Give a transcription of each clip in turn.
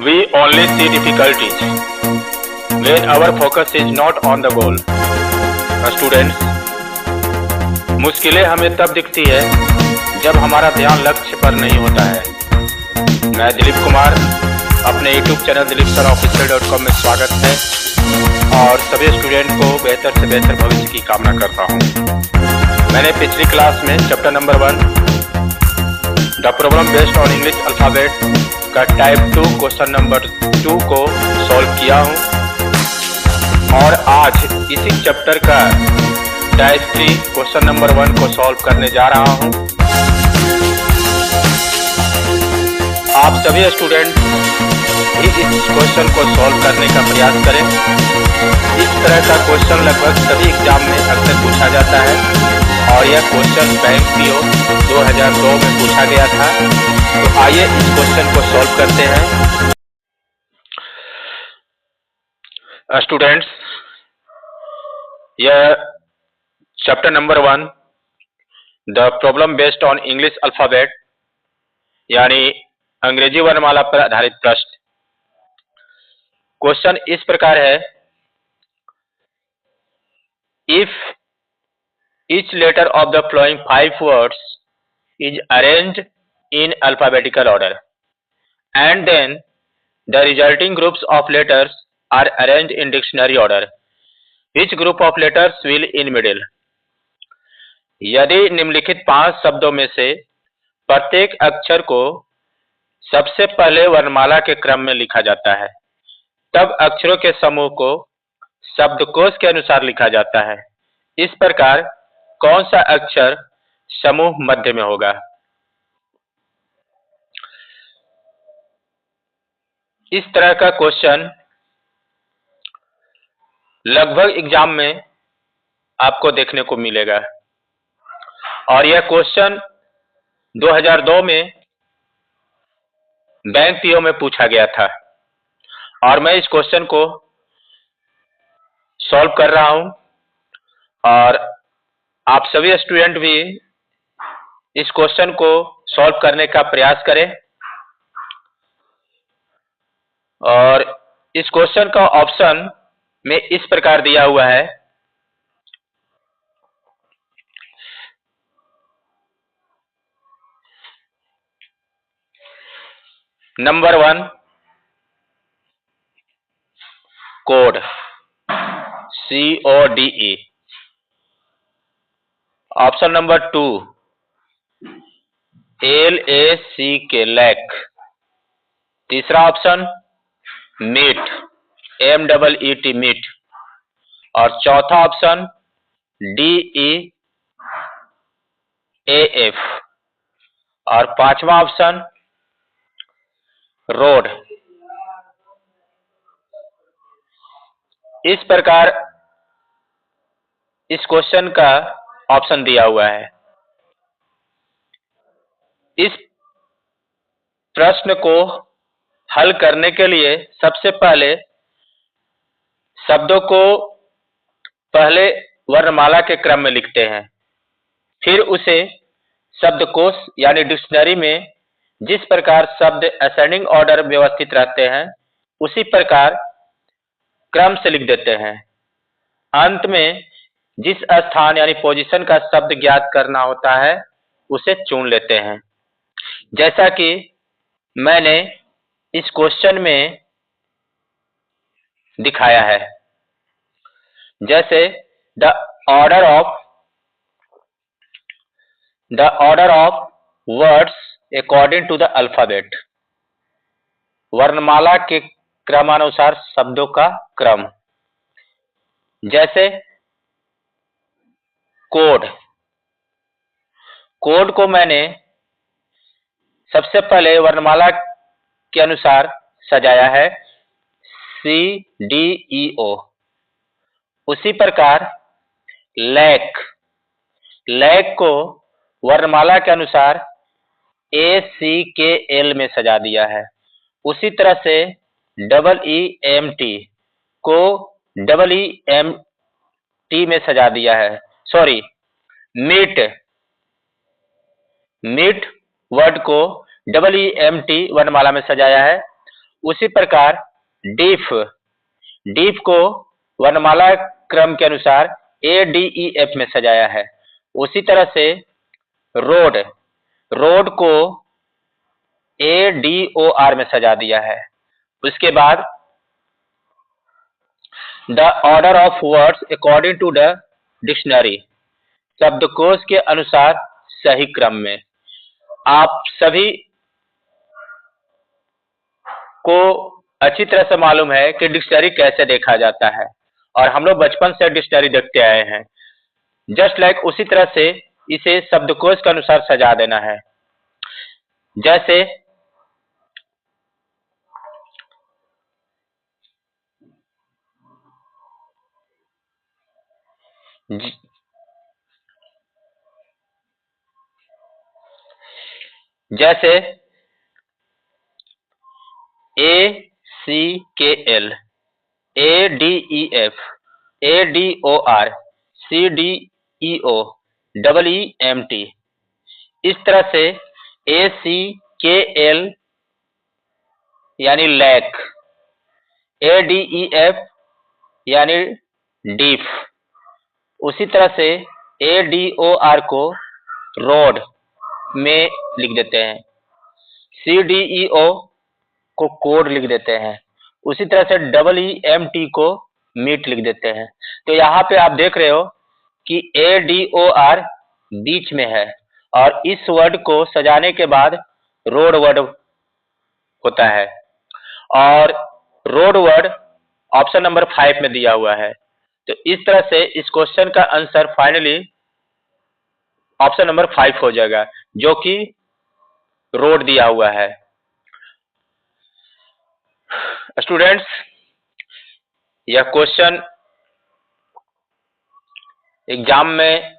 We only see difficulties when our focus is not on the goal. Students, मुश्किलें हमें तब दिखती है जब हमारा ध्यान लक्ष्य पर नहीं होता है। मैं दिलीप कुमार, अपने YouTube चैनल dilipsirofficial.com में स्वागत है और सभी स्टूडेंट को बेहतर से बेहतर भविष्य की कामना करता हूँ। मैंने पिछली क्लास में chapter number 1 the problem based on English alphabet का टाइप 2 क्वेश्चन नंबर 2 को सॉल्व किया हूँ और आज इसी चैप्टर का टाइप 3 क्वेश्चन नंबर 1 को सॉल्व करने जा रहा हूँ। आप सभी स्टूडेंट भी इस क्वेश्चन को सॉल्व करने का प्रयास करें। इस तरह का क्वेश्चन लगभग सभी एग्जाम में अक्सर पूछा जाता है और यह क्वेश्चन बैंक पीओ 2002 में पूछा गया था। तो आइए इस क्वेश्चन को सॉल्व करते हैं। स्टूडेंट्स, यह chapter number 1 the problem based on English alphabet यानी अंग्रेजी वर्णमाला पर आधारित प्रश्न। क्वेश्चन इस प्रकार है, if each letter of the following 5 words is arranged in alphabetical order and then the resulting groups of letters are arranged in dictionary order, which group of letters will in middle? यदि निम्नलिखित 5 शब्दों में से प्रत्येक अक्षर को सबसे पहले वर्णमाला के क्रम में लिखा जाता है, तब अक्षरों के समूह को शब्दकोश के अनुसार लिखा जाता है। इस प्रकार कौन सा अक्षर समूह मध्य में होगा? इस तरह का क्वेश्चन लगभग एग्जाम में आपको देखने को मिलेगा और यह क्वेश्चन 2002 में बैंक पीओ में पूछा गया था और मैं इस क्वेश्चन को सॉल्व कर रहा हूं और आप सभी स्टूडेंट भी इस क्वेश्चन को सॉल्व करने का प्रयास करें। और इस क्वेश्चन का ऑप्शन में इस प्रकार दिया हुआ है, number 1 code CODE, option number 2 LACK lack, तीसरा ऑप्शन मीट MEET मीट और चौथा ऑप्शन DEAF और पांचवा ऑप्शन रोड। इस प्रकार इस क्वेश्चन का ऑप्शन दिया हुआ है। इस प्रश्न को हल करने के लिए सबसे पहले शब्दों को पहले वर्णमाला के क्रम में लिखते हैं, फिर उसे शब्दकोश यानी डिक्शनरी में जिस प्रकार शब्द असेंडिंग ऑर्डर व्यवस्थित रहते हैं उसी प्रकार क्रम से लिख देते हैं। अंत में जिस स्थान यानी पोजीशन का शब्द ज्ञात करना होता है उसे चुन लेते हैं, जैसा कि मैंने इस क्वेश्चन में दिखाया है। जैसे the order of words according to the alphabet, वर्णमाला के क्रमानुसार शब्दों का क्रम। जैसे कोड को मैंने सबसे पहले वर्णमाला के अनुसार सजाया है CDEO। उसी प्रकार लैक को वर्णमाला के अनुसार ACKL में सजा दिया है। उसी तरह से EEMT को EEMT में सजा दिया है। सॉरी, मीट वर्ड को EEMT वर्णमाला में सजाया है उसी प्रकार डीफ को वर्णमाला क्रम के अनुसार ADEF में सजाया है। उसी तरह से रोड को ADOR में सजा दिया है। उसके बाद the order of words according to the dictionary, शब्दकोश के अनुसार सही क्रम में। आप सभी को अच्छी तरह से मालूम है कि डिक्शनरी कैसे देखा जाता है, और हम लोग बचपन से डिक्शनरी देखते आए हैं। जस्ट लाइक उसी तरह से इसे शब्दकोश के अनुसार सजा देना है। जैसे ACKL, ADEF, ADOR, CDEO, EEMT। इस तरह से ACKL यानी लैक, ADEF यानी डीफ, उसी तरह से ADOR को रोड में लिख देते हैं, CDEO को कोड लिख देते हैं, उसी तरह से EEMT को मीट लिख देते हैं। तो यहाँ पे आप देख रहे हो कि ADOR बीच में है, और इस वर्ड को सजाने के बाद रोड वर्ड होता है, और रोड वर्ड ऑप्शन नंबर 5 में दिया हुआ है। तो इस तरह से इस क्वेश्चन का आंसर फाइनली ऑप्शन नंबर 5 हो जाएगा, जो कि रोड दिया हुआ है। स्टूडेंट्स, यह क्वेश्चन एग्जाम में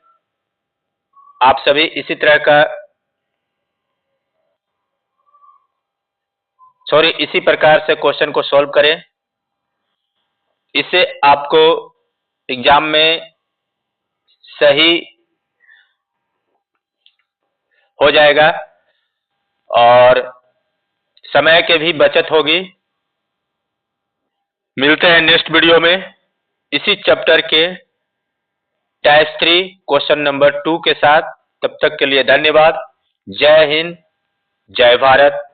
आप सभी इसी तरह का इसी प्रकार से क्वेश्चन को सॉल्व करें। इससे आपको एग्जाम में सही हो जाएगा और समय के भी बचत होगी। मिलते हैं नेक्स्ट वीडियो में इसी चैप्टर के टाइप 3 क्वेश्चन नंबर 2 के साथ। तब तक के लिए धन्यवाद। जय हिंद, जय भारत।